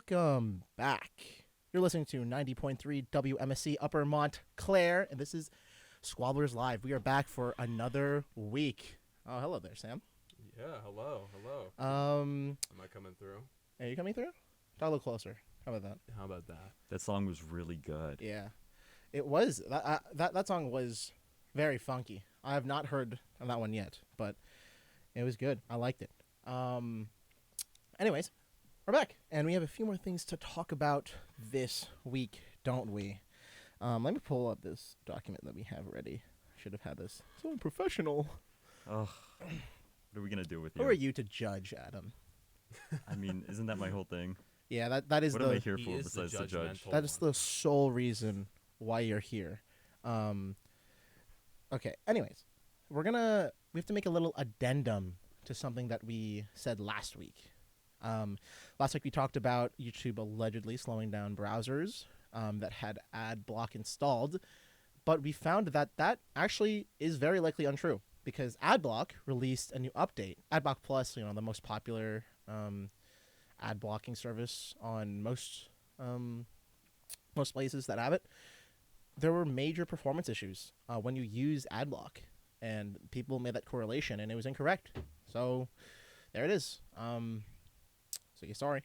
Welcome back. You're listening to 90.3 WMSC Upper Montclair, and this is Squabblers Live. We are back for another week. Oh, hello there, Sam. Yeah, hello. Um, Am I coming through? Are you coming through? Talk a little closer. How about that? How about that? That song was really good. Yeah, it was. That song was very funky. I have not heard that one yet, but it was good. I liked it. Anyways, we're back, and we have a few more things to talk about this week, don't we? Let me pull up this document that we have ready. Should have had this. So professional. Ugh. What are we going to do with you? Who are you to judge, Adam? I mean, isn't that my whole thing? Yeah, that is What the am I here He for is the besides to judge? judgmental that is the sole reason why you're here. Okay. Anyways, we have to make a little addendum to something that we said last week. Last week we talked about YouTube allegedly slowing down browsers that had ad block installed, but we found that actually is very likely untrue because AdBlock released a new update. AdBlock Plus, the most popular ad blocking service on most places that have it. There were major performance issues when you use AdBlock, and people made that correlation, and it was incorrect. So there it is. So you're sorry.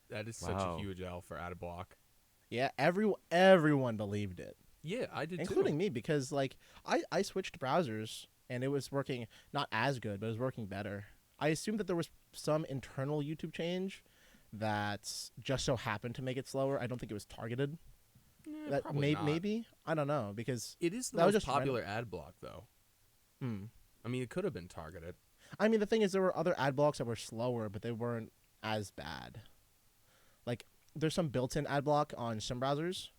That is such Wow. a huge L for AdBlock. Yeah, everyone believed it, Yeah, I did including too. me, because I switched browsers and it was working not as good, but it was working better. I assumed that there was some internal YouTube change that just so happened to make it slower. I don't think it was targeted. That Probably not. maybe I don't know because It is the that was most just random. popular AdBlock, though. Hmm. I mean, it could have been targeted. I mean, the thing is, there were other ad blocks that were slower, but they weren't as bad. Like, there's some built-in ad block on some browsers,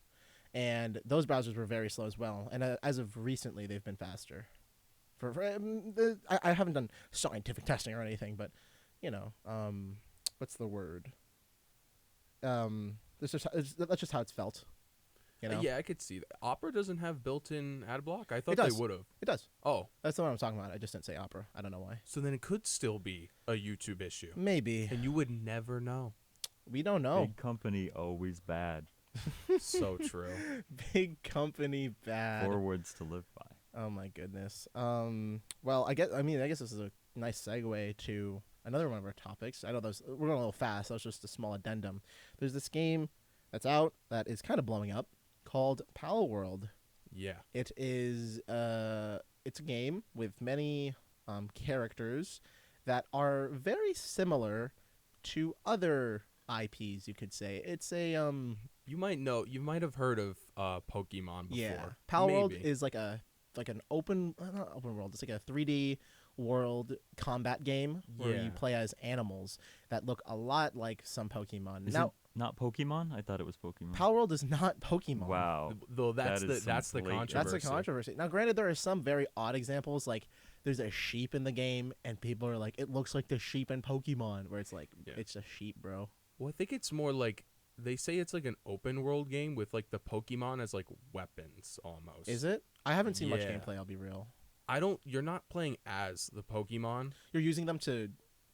and those browsers were very slow as well. And as of recently, they've been faster. I haven't done scientific testing or anything, but what's the word? That's just how it's felt. Yeah, I could see that. Opera doesn't have built-in AdBlock? I thought It they does. would have. It does. Oh, That's the one I'm talking about. I just didn't say Opera. I don't know why. so then it could still be a YouTube issue. Maybe. And you would never know. We don't know. Big company, always bad. So true. Big company bad. 4 words to live by. Oh my goodness. Well, I guess this is a nice segue to another one of our topics. I know we're going a little fast. That was just a small addendum. There's this game that's out that is kind of blowing up called Pal World. Yeah. It is it's a game with many characters that are very similar to other IPs, you could say. It's a You might have heard of Pokemon before. yeah. Pal World Maybe. is like an open not open world. It's like a 3D world combat game where Yeah. you play as animals that look a lot like some Pokemon. Is Now, it not Pokemon? I thought it was Pokemon. Pal World is not Pokemon. Wow. Though that's That is some the blatant- controversy. That's the controversy. Now, granted, there are some very odd examples, like there's a sheep in the game, and people are like, it looks like the sheep in Pokemon, where it's like, Yeah. it's a sheep, bro. Well, I think it's more like they say it's like an open world game with like the Pokemon as like weapons almost. Is it? I haven't seen much Yeah. gameplay, I'll be real. You're not playing as the Pokemon. You're using them to,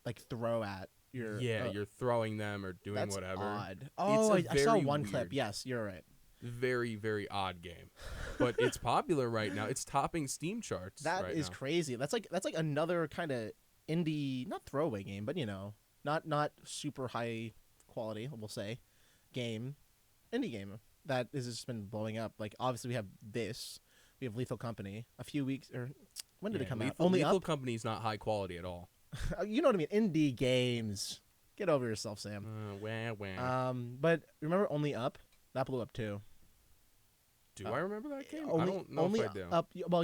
like, throw at your... You're throwing them or doing that's whatever. odd. Oh, a I saw very one clip. weird- Yes, you're right. Very, very odd game. But it's popular right now. It's topping Steam charts. That right is now. crazy. That's like another kind of indie, not throwaway game, but not super high quality, we'll say, indie game that has just been blowing up. Like, obviously we have this, we have Lethal Company. A few weeks, or when did it come out? Only Lethal up. Company's not high quality at all. You know what I mean? Indie games. Get over yourself, Sam. Wah. But remember Only Up? That blew up too. Do I remember that game? Only, I don't know only if I do. Up. Well,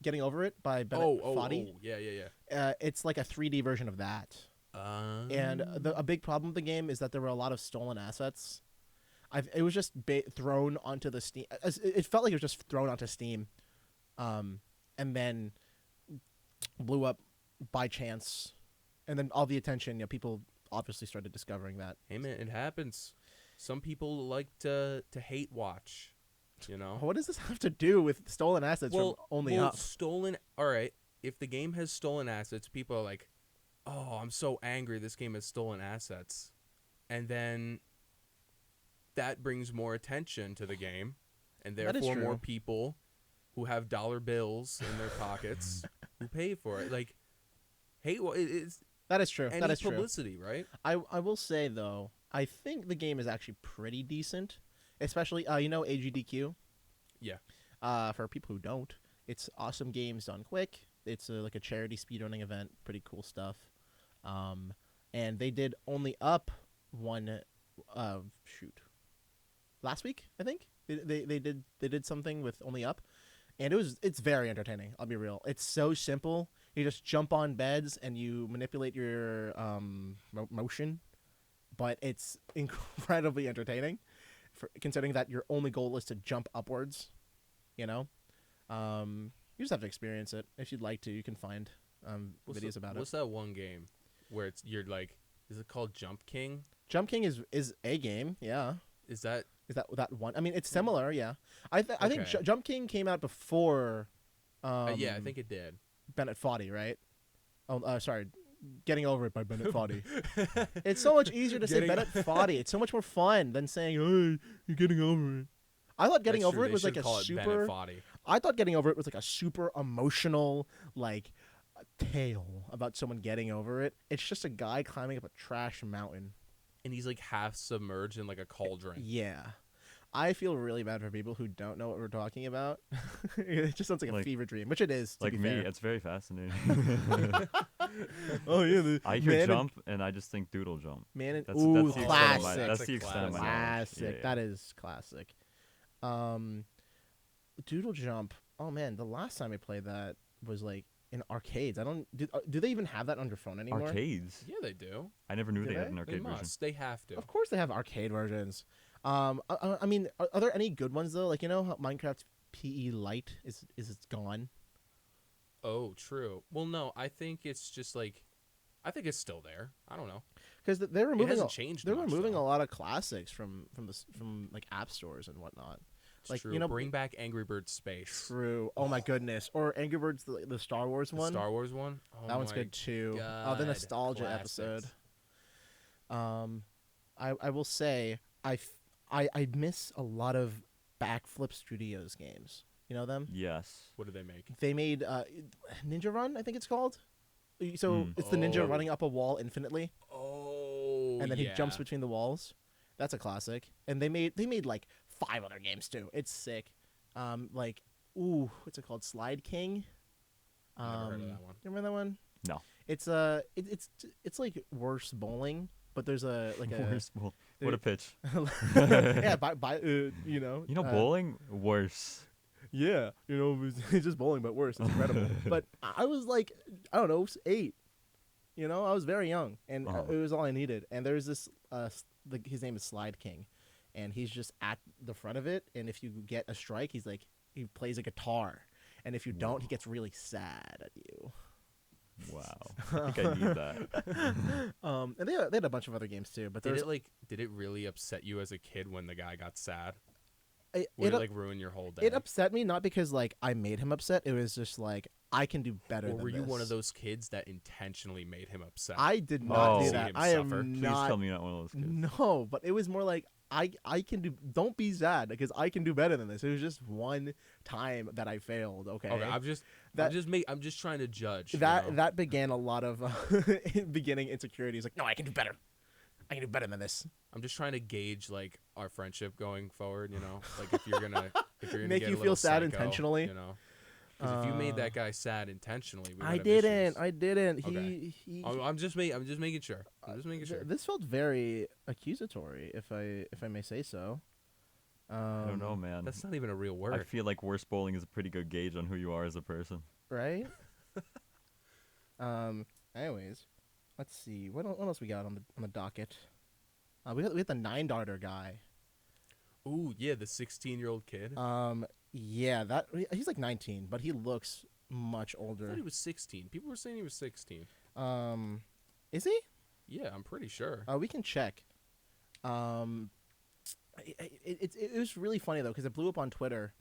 Getting Over It by Bennett Foddy. Yeah. It's like a 3D version of that. And a big problem with the game is that there were a lot of stolen assets. It was just thrown onto the Steam. It felt like it was just thrown onto Steam, and then blew up by chance. And then all the attention, people obviously started discovering that. Hey man, it happens. Some people like to hate watch. What does this have to do with stolen assets from Only Up? Stolen. All right. If the game has stolen assets, people are like, "Oh, I'm so angry. This game has stolen assets." and then that brings more attention to the game, and That is therefore more true. people who have dollar bills in their pockets who pay for it. Like, hey, well, it's That is true. That any is true. publicity, right? I will say though, I think the game is actually pretty decent, especially AGDQ. Yeah. For people who don't, it's awesome games done quick. It's like a charity speedrunning event. Pretty cool stuff. And they did only up one. Shoot. Last week, I think they did something with only up, and it's very entertaining. I'll be real. It's so simple. You just jump on beds and you manipulate your motion, but it's incredibly entertaining, considering that your only goal is to jump upwards. You know, you just have to experience it. If you'd like to, you can find videos about it. What's that one game where you're like, is it called Jump King? Jump King is a game. Yeah. Is that Is that one? I mean, it's similar. Yeah. I think Okay. Jump King came out before. yeah, I think it did. Bennett Foddy, right? Oh, sorry. Getting Over It by Bennett Foddy. It's so much easier to say Getting- Bennett Foddy. It's so much more fun than saying, "Hey, you're getting over it." I thought Getting That's Over true. It They was like should a call it super. Bennett Foddy. I thought Getting Over It was like a super emotional, like, tale about someone getting over it. It's just a guy climbing up a trash mountain. And he's like half submerged in like a cauldron. Yeah. I feel really bad for people who don't know what we're talking about. It just sounds like a Like- fever dream, which it is. To Like be me, fair. it's very fascinating. Oh yeah, I hear jump and I just think doodle jump. Man, That's, ooh, that's the extent of my, classic. that's the extent of my knowledge. Classic. Yeah, yeah. That is classic. Doodle Jump. Oh man, the last time I played that was like in arcades. I don't do they even have that on your phone anymore? Arcades. Yeah, they do. I never knew Do they had they? an They arcade version. must. They have to. Of course they have arcade versions. I mean, are there any good ones though? Like how Minecraft PE Lite is it's gone. Oh, true. Well, no, I think it's just like, I think it's still there. I don't know. Because they're It removing hasn't changed. they're much, removing though. a lot of classics from like app stores and whatnot. It's like, true. Bring back Angry Birds Space. True. Oh my goodness. Or Angry Birds the Star Wars The one. Star Wars one. Oh That one's my good too. Oh, the God, nostalgia classics. episode. I will say I miss a lot of Backflip Studios games. You know them? Yes. What do they make? They made Ninja Run, I think it's called. So it's the ninja Oh. running up a wall infinitely, Oh, and then he jumps yeah. between the walls. That's a classic. And they made like 5 other games too. It's sick. Like what's it called? Slide King. Never heard of that one. You remember that one? No. It's it's like worse bowling, but there's a like a Worse bowl- What a pitch. yeah by Bowling worse. yeah, it's just bowling but worse. It's incredible. But I was like, I don't know, 8. I was very young, and Oh. it was all I needed. And there's this his name is Slide King, and he's just at the front of it. And if you get a strike, he plays a guitar, and if you don't, he gets really sad at you. Wow. I think I need that. And they had a bunch of other games too. But Did there's did it really upset you as a kid when the guy got sad? it, Would it, it like ruin your whole day? it upset me, not because like I made him upset. It was just like I can do better. Or than were you one this. of those kids that intentionally made him upset? I did not Oh. do See that. him I am suffer. Please not. tell me you're not one of those kids. No, but it was more like I can do. Don't be sad because I can do better than this. It was just one time that I failed. Okay. Okay, I'm just trying to judge. That began a lot of beginning insecurities. Like, no, I can do better. I can do better than this. I'm just trying to gauge like our friendship going forward. Like if you're gonna Make get you a feel little sad psycho, intentionally? Because if you made that guy sad intentionally, we would I have didn't. issues. I didn't. Okay. He I'm just making sure. I'm just making sure. This felt very accusatory, if I may say so. I don't know, man. That's not even a real I word. feel like worst bowling is a pretty good gauge on who you are as a person. Right? Anyways, let's see. What else we got on the docket? We got the 9-darter guy. Ooh, yeah, the 16-year-old kid. Yeah, he's like 19, but he looks much I older. thought he was 16. People were saying he was 16. Is he? Yeah, I'm pretty sure. We can check. It was really funny though because it blew up on Twitter,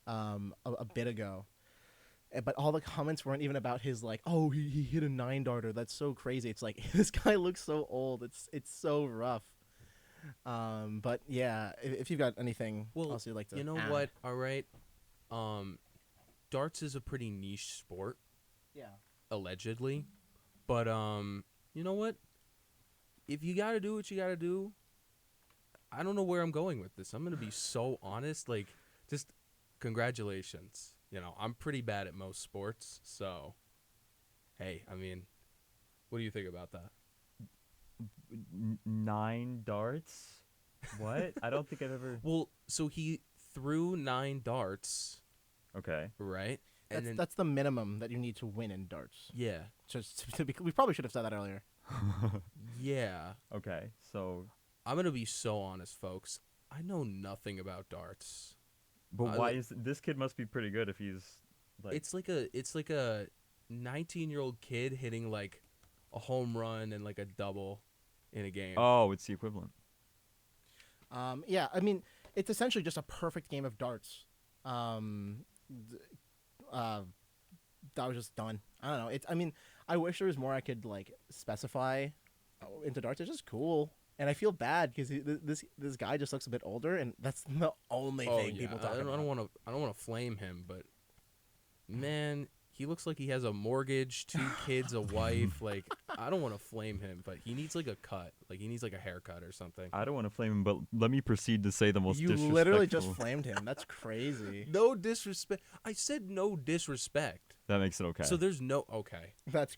a bit ago, but all the comments weren't even about his like, oh, he hit a 9-darter. That's so crazy. It's like this guy looks so old. It's so rough. But yeah, if you've got anything Well, else you'd like to you know add. what? All right. Um, darts is a pretty niche sport, Yeah. allegedly. But you know what? If you gotta do what you gotta do, I don't know where I'm going with this. I'm gonna be so honest. Like, just congratulations. You know, I'm pretty bad at most sports, so hey, I mean, what do you think about that? 9 darts? What? I don't think I've ever. Well, so he threw 9 darts, Okay. right? And That's then that's the minimum that you need to win in darts. yeah, Just to be, we probably should have said that earlier. yeah. Okay. So, I'm gonna be so honest, folks. I know nothing about darts. but I why li- is this kid must be pretty good if he's like It's like a 19-year-old kid hitting like a home run and like a double in a game. Oh, it's the equivalent. Yeah, I mean, it's essentially just a perfect game of darts. Th- that was just done. I don't know. It's. I mean, I wish there was more I could like specify into darts. It's just cool, and I feel bad because this guy just looks a bit older, and that's the only Oh thing yeah, people talk I about. don't want to. I don't want to flame him, but man, he looks like he has a mortgage, 2 kids, a wife. Like I don't want to flame him, but he needs like a cut. Like he needs like a haircut or something. I don't want to flame him, but let me proceed to say the most You disrespectful. literally just flamed him. That's crazy. No disrespect. I said no disrespect. That makes it okay. So there's no okay. That's.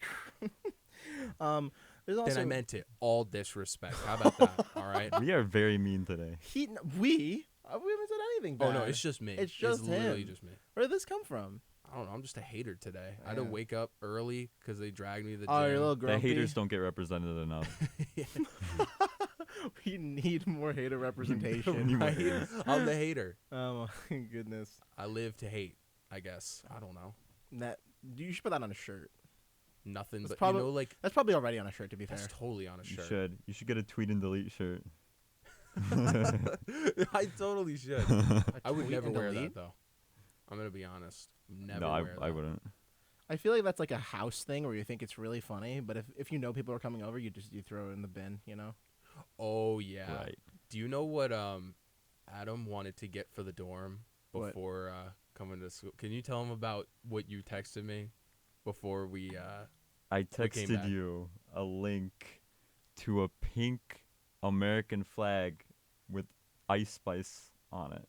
There's also Then I meant it all disrespect. How about that? All right. we are very mean today. we haven't said anything bad. Oh no, it's just me. It's just literally him. just me. Where did this come from? I don't know. I'm just a hater today. I had to Yeah. wake up early because they dragged me to the Oh, you're a gym. little The grumpy. haters don't get represented enough. We need more hater representation. Need more I- haters. I'm the hater. Oh my goodness. I live to hate. I guess. I don't know. That you should put that on a shirt. Nothing That's but probably- you know, like That's probably already on a shirt, to be fair. that's totally on a You shirt. should. You should get a tweet and delete shirt. I totally should. A I would tweet never and wear delete? that though. I'm gonna be honest. Never no, wear I that. wouldn't. I feel like that's like a house thing where you think it's really funny, but if you know people are coming over, you throw it in the bin, you know? Oh yeah. Right. Do you know what Adam wanted to get for the dorm What? before coming to school? Can you tell him about what you texted me before we I came back. texted you a link to a pink American flag with Ice Spice on it.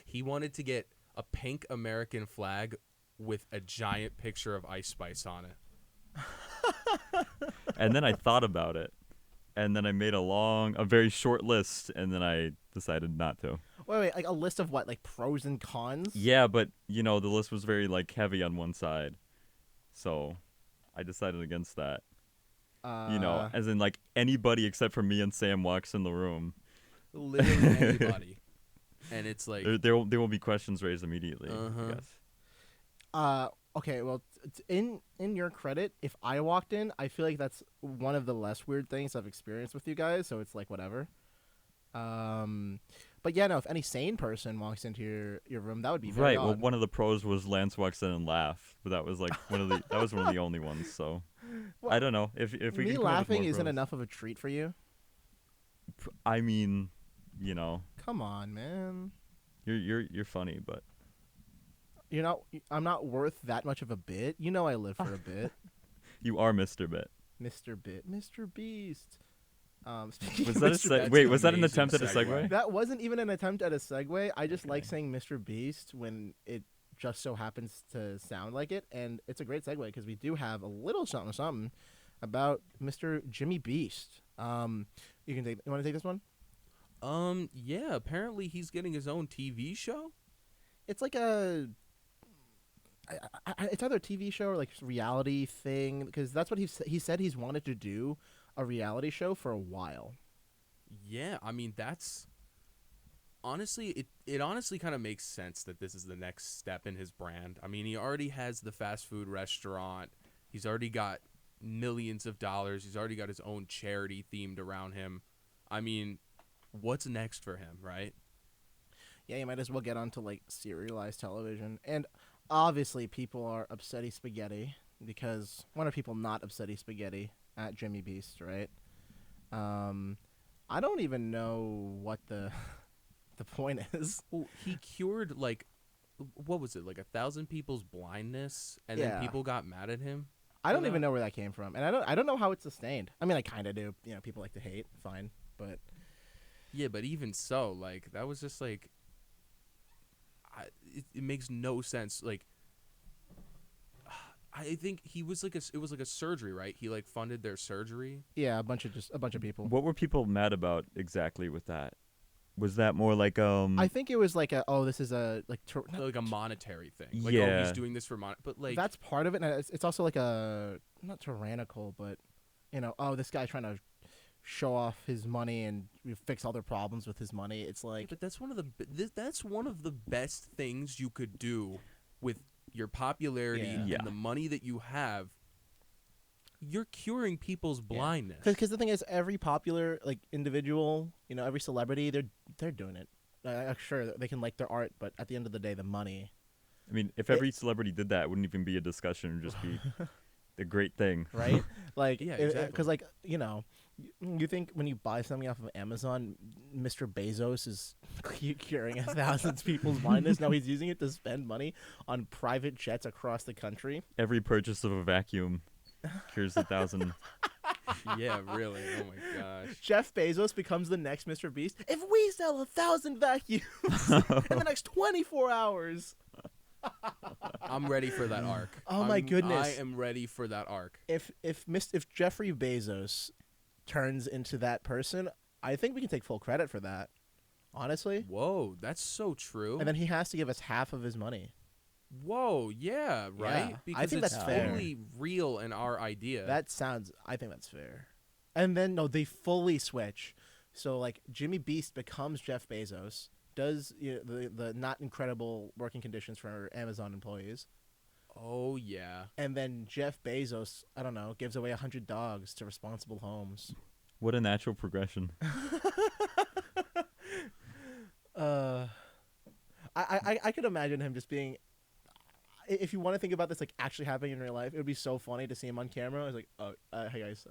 he wanted to get a pink American flag with a giant picture of Ice Spice on it. And then I thought about it. And then I made a very short list, and then I decided not to. Wait, like a list of what, like pros and cons? Yeah, but the list was very heavy on one side, so I decided against that. As in anybody except for me and Sam walks in the room, Literally anybody. And it's like there will be questions raised immediately. Uh-huh. I guess. Okay, well, in your credit, if I walked in, I feel like that's one of the less weird things I've experienced with you guys, so it's like whatever. But yeah, no, if any sane person walks into your room, that would be very Right. Well, odd. one of the pros was Lance walks in and laugh, but that was one of the only ones. So Well, I don't know if we me can come up with laughing more isn't pros. enough of a treat for you. I mean, Come on, man. you're funny, but You're not. I'm not worth that much of a bit. You know, I live for a bit, you are Mr. Bit. Mr. Bit, Mr. Beast. Speaking Was of that a Mr. seg- That's wait? an Was that an amazing attempt at a segue. segue? That wasn't even an attempt at a segue. I just like Okay. saying Mr. Beast when it just so happens to sound like it, and it's a great segue because we do have a little something about Mr. Jimmy Beast. You want to take this one? yeah, apparently he's getting his own TV show. It's like it's either a TV show or like reality thing because that's what he said he's wanted to do, a reality show for a while. Yeah, I mean that's honestly it honestly kind of makes sense that this is the next step in his brand. I mean, he already has the fast food restaurant. He's already got millions of dollars. He's already got his own charity themed around him. I mean, what's next for him, right? Yeah, you might as well get onto like serialized television. And obviously people are upsetty spaghetti because when are people not upsetty spaghetti at Jimmy Beast, right? I don't even know what the the point is. Well, he cured like, what was it, like 1,000 people's blindness, and then Yeah. people got mad at him. I don't for even that? know where that came from, and I don't know how it's sustained. I mean, I kind of do. You know, people like to hate, fine, but Yeah, but even so, like that was just like, it makes no sense. Like, I think he was like it was like a surgery, right? He like funded their surgery. yeah, a bunch of people. What were people mad about exactly with that? Was that more like I think it was like this is a like Like a monetary thing. Like, oh, Yeah. he's doing this for but like that's part of it, and it's also like a not tyrannical, but you know, oh, this guy's trying to show off his money and fix all their problems with his money. It's yeah, like but that's one of that's one of the best things you could do with your popularity Yeah. and Yeah. the money that you have. You're curing people's blindness. because the thing is, every popular like individual, you know, every celebrity, they're doing it. Sure, they can like their art, but at the end of the day, the money, I mean, if every celebrity did that, it wouldn't even be a discussion. It would just be the great thing. right? Like, Yeah, because exactly. like you know, you think when you buy something off of Amazon, Mr. Bezos is curing thousands people's blindness. No, he's using it to spend money on private jets across the country. Every purchase of a vacuum cures 1,000. Yeah, really. Oh my gosh. Jeff Bezos becomes the next Mr. Beast. If we sell 1,000 vacuums in the next 24 hours, I'm ready for that arc. Oh my goodness. I am ready for that arc. if Jeffrey Bezos turns into that person, I think we can take full credit for that. Honestly. Whoa, that's so true. And then he has to give us half of his money. Whoa, yeah, right? Yeah, Because I think it's that's fair. totally real in our idea. I think that's fair. And then no, they fully switch. So like Jimmy Beast becomes Jeff Bezos, does the not incredible working conditions for Amazon employees, Oh yeah. and then Jeff Bezos, I don't know, gives away 100 dogs to responsible homes. What a natural progression. I could imagine him just being. If you want to think about this like actually happening in real life, it would be so funny to see him on camera. It's like, oh, hey guys,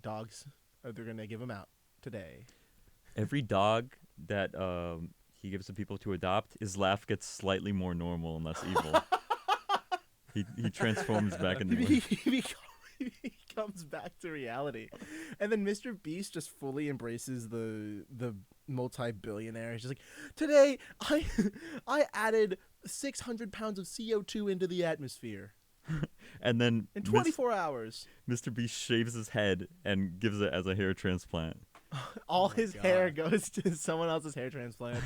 dogs, they're gonna give them out today. Every dog that he gives to people to adopt, his laugh gets slightly more normal and less evil. he transforms back into He comes back to reality, and then Mr. Beast just fully embraces the multi-billionaire. He's just like, today I added 600 pounds of CO2 into the atmosphere and then in 24 hours. Mr. Beast shaves his head and gives it as a hair transplant. All my his God. hair goes to someone else's hair transplant.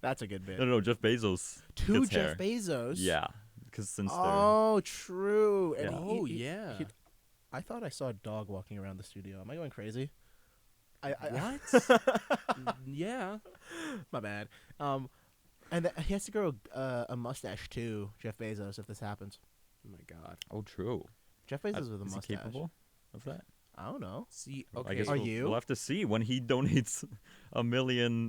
That's a good bit. No, Jeff Bezos To gets Jeff hair. Bezos. Yeah, because since Oh, true. And Yeah. Oh, yeah. I thought I saw a dog walking around the studio. Am I going crazy? What? Yeah. My bad. And he has to grow a mustache too, Jeff Bezos, if this happens. Oh my god. oh, true. Jeff Bezos with a Is he mustache. capable of that? I don't know. See, I okay. guess Are we'll, you? we'll have to see when he donates 1 million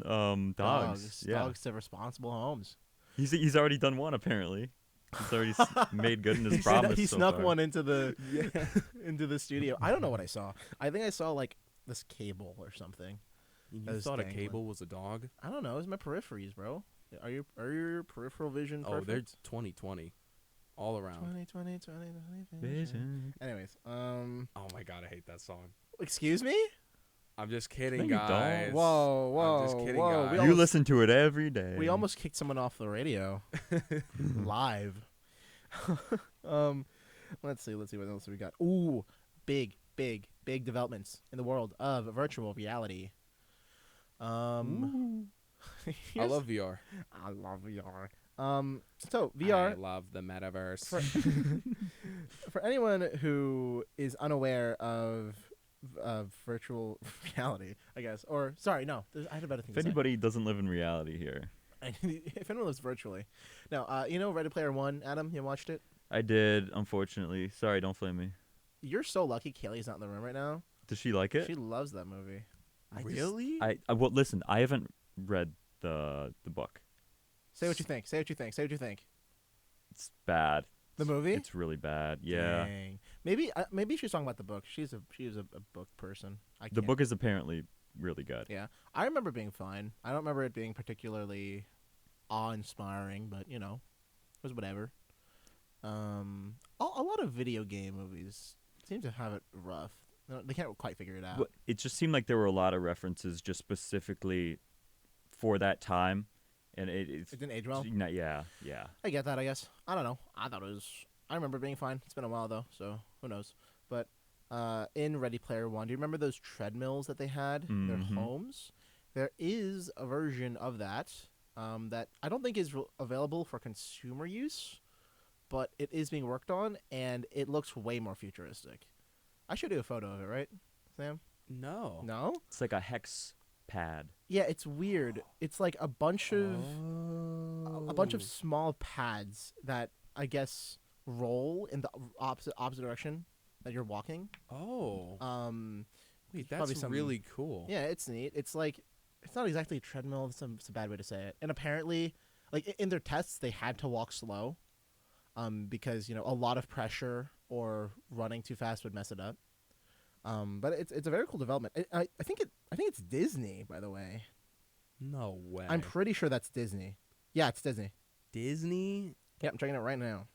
dogs. Yeah, Dogs to responsible homes. he's already done one apparently. He's already made good in his He promise. he so snuck far. one into the into the studio. I don't know what I saw. I think I saw like this cable or something. You That was thought a dangling. cable was a dog? I don't know. It was my peripheries, bro. Are your peripheral vision Oh, they're perfect? 20/20, all around. 20 vision. Vision. Anyways, Oh my god, I hate that song. excuse me? I'm just kidding, No, you don't. guys. Whoa, I'm just kidding, whoa. guys. We You almost- listen to it every day. We almost kicked someone off the radio live. Let's see what else we got. Ooh, big developments in the world of virtual reality. I here's- love VR. I love VR. So VR I love the metaverse. for anyone who is unaware of virtual reality, I guess, or sorry, no, I had a better thing If to say. anybody doesn't live in reality here, If anyone lives virtually, no, you know Ready Player One, Adam, you watched it. I did. Unfortunately, sorry, don't flame me. You're so lucky Kaylee's not in the room right now. Does she like it? She loves that movie. Really? I well, listen. I haven't read the book. Say what you think. Say what you think. Say what you think. It's bad. The movie? It's really bad. Yeah. Dang. Maybe she's talking about the book. She is a book person. The book is apparently really good. Yeah, I remember being fine. I don't remember it being particularly awe-inspiring, but it was whatever. A lot of video game movies seem to have it rough. They can't quite figure it out. But it just seemed like there were a lot of references just specifically for that time, and it It didn't age well. Yeah. I get that, I guess. I don't know. I remember it being fine. It's been a while though, so who knows? But in Ready Player One, do you remember those treadmills that they had in their Mhm. homes? There is a version of that that I don't think is available for consumer use, but it is being worked on, and it looks way more futuristic. I showed you a photo of it, right, Sam? No. No? It's like a hex pad. Yeah, it's weird. It's like a bunch of Oh. small pads that I guess roll in the opposite direction that you're walking. Oh. Wait, probably that's some- really cool. Yeah, it's neat. It's like it's not exactly a treadmill. It's a bad way to say it. And apparently, like in their tests, they had to walk slow, because a lot of pressure or running too fast would mess it up. But it's a very cool development. I think it's Disney, by the way. No way. I'm pretty sure that's Disney. Yeah, it's Disney. Disney. Yeah, I'm checking it right now.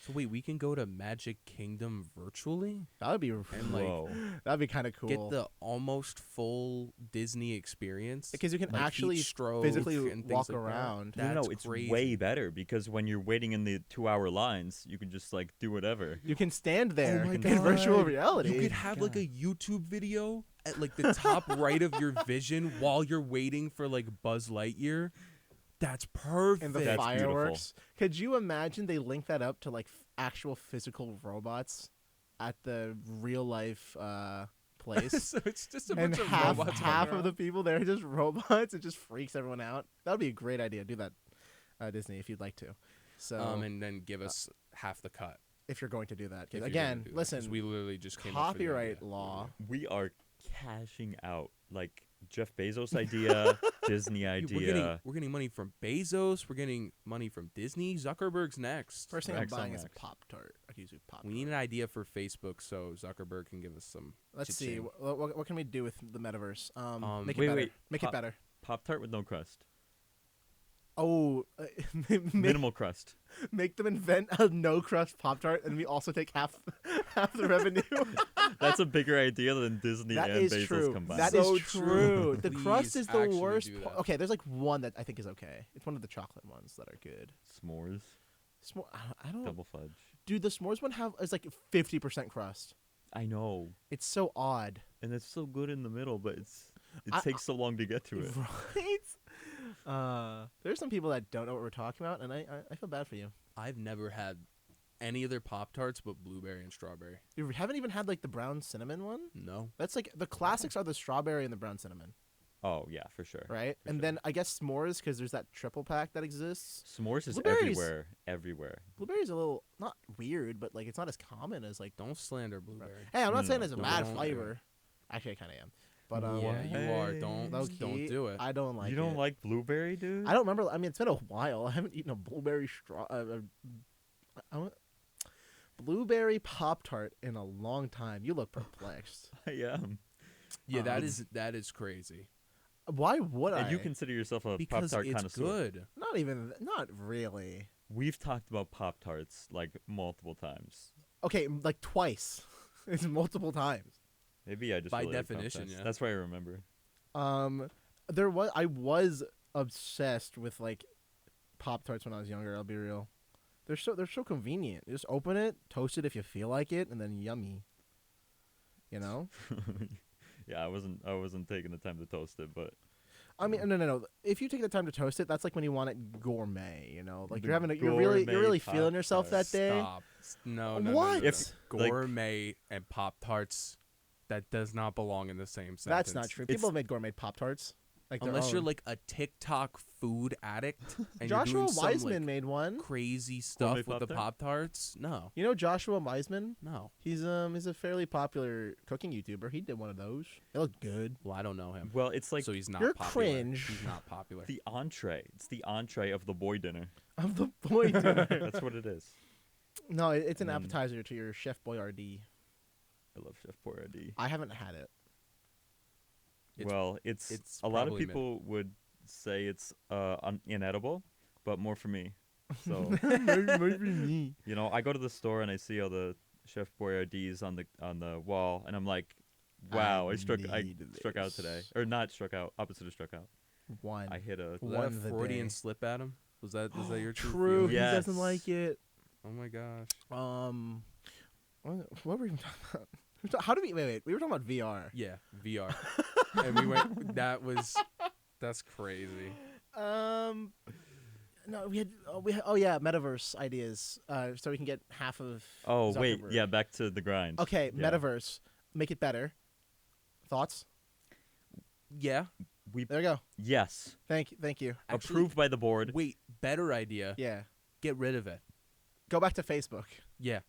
So wait, we can go to Magic Kingdom virtually That would be and like Whoa. that'd be kind of cool. get the almost full Disney experience because you can like actually heat stroke physically and things walk like that. around. No, That's it's crazy. way better because when you're waiting in the 2-hour lines, you can just like do whatever. You can stand there Oh my in virtual God. reality. You could have like a YouTube video at like the top right of your vision while you're waiting for like Buzz Lightyear. That's perfect. and the That's fireworks. Could you imagine they link that up to like actual physical robots at the real life place? So it's just a And bunch of half robots half running of the people there are just robots. It just freaks everyone out. That would be a great idea. Do that, Disney, if you'd like to. So around. And then give us half the cut. if you're going to do that, if 'cause you're gonna again, do that, 'cause listen, we literally just came up with the copyright idea. law. We are cashing out. Like Jeff Bezos' idea, Disney Dude, idea. we're getting money from Bezos. We're getting money from Disney. Zuckerberg's next. First thing I'm Next on buying is a next. Pop Tart. I could use a Pop. We need an idea for Facebook so Zuckerberg can give us some. Let's see. cha-ching. What can we do with the metaverse? Make it wait, better. wait. Make it better. Pop-Tart with no crust. Oh, Minimal crust. make them invent a no crust Pop Tart, and we also take half the revenue. That's a bigger idea than Disney That and is Bezos true. combined. That is So true. true. The crust Please is the actually worst. do that. Okay, there's like one that I think is okay. It's one of the chocolate ones that are good. S'mores, I don't. double fudge. Dude, the s'mores one is like 50% crust. I know, It's so odd. and it's so good in the middle, but it I- takes so long to get to it. Right? There's some people that don't know what we're talking about, and I feel bad for you. I've never had any other Pop Tarts but blueberry and strawberry. You haven't even had like the brown cinnamon one. No. That's like the classics are the strawberry and the brown cinnamon, Oh yeah, for sure. right? For And sure. then I guess s'mores because there's that triple pack that exists. S'mores is Blueberries. everywhere. Blueberry's a little not weird, but like it's not as common as like. Don't slander blueberry. Hey, I'm not saying No, it's a no, bad don't. flavor. Actually, I kind of am. But Yeah, you are. Don't low-key, do it. I don't like. You don't it. like blueberry, dude? I don't remember. I mean, it's been a while. I haven't eaten a blueberry blueberry Pop Tart in a long time. You look perplexed. I am. Yeah, Um, that is crazy. Why would And I? you consider yourself a Because Pop-Tart it's connoisseur. good. not really. We've talked about Pop-Tarts like multiple times. Okay, like twice. It's multiple times. Maybe I just By really like definition, Pop-Tarts. yeah. That's why I remember. I was obsessed with like Pop Tarts when I was younger. I'll be real. They're so convenient. You just open it, toast it if you feel like it, and then yummy. You know. Yeah, I wasn't taking the time to toast it, but I mean, no. If you take the time to toast it, that's like when you want it gourmet. You know, like The you're really gourmet feeling yourself that day. Stop. No. What? No. If, like- Gourmet and Pop Tarts, that does not belong in the same sentence. That's not true. It's- People have made gourmet Pop Tarts. Like their Unless you're own. like a TikTok food addict and Joshua you're doing some Wiseman like, made one. crazy stuff Gourmet with the Pop-Tart? Pop Tarts. No. You know Joshua Wiseman? No. He's a fairly popular cooking YouTuber. He did one of those. It looked good. Well, I don't know him. well, it's like so he's not you're popular. cringe. He's not popular. the entree. It's the entree of the boy dinner. Of the boy dinner. That's what it is. No, it's an And then- appetizer to your Chef Boyardee. I love Chef Boyardee. I haven't had it. Well, it's it's a lot of probably people would say it's inedible, but more for me. So Maybe me. you know, I go to the store and I see all the Chef Boyardees on the wall, and I'm like, wow, I struck out this. today, or not struck out, opposite of struck out. One. I hit a Was that One a of the Freudian day. slip, Adam? Is that your true True. feeling? He doesn't Yes. like it. Oh my gosh. What were we even talking about? How do we wait? We were talking about VR. Yeah, VR. And we went. That's crazy. No, we had oh yeah, metaverse ideas. So we can get half of. Oh wait, Zuckerberg. yeah, back to the grind. Okay, Yeah. metaverse, make it better. Thoughts? Yeah. There you go. Yes, Thank you. Actually, approved by the board. Wait, better idea. Yeah, Get rid of it. go back to Facebook. Yeah.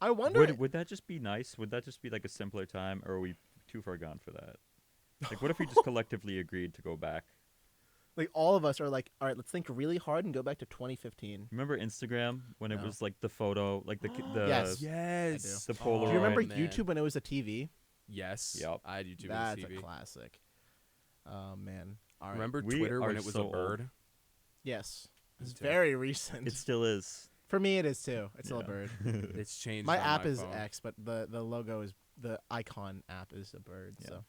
I wonder. Would that just be nice? Would that just be like a simpler time, or are we too far gone for that? Like, what if we just collectively agreed to go back? Like all of us are like, all right, let's think really hard and go back to 2015. Remember Instagram when it No. was like the photo, like the Yes. Yes. The Do Polaroid. you remember man. YouTube when it was a TV? Yes. Yep. I had YouTube That's as TV. a classic. Oh man. All right. Remember We Twitter are when it was so a old. bird? Yes. It's too. very recent. It still is. For me, it is too. It's still a Yeah. bird. It's changed. My on app my is phone. X, but the logo is the icon app is a bird. Yeah. So,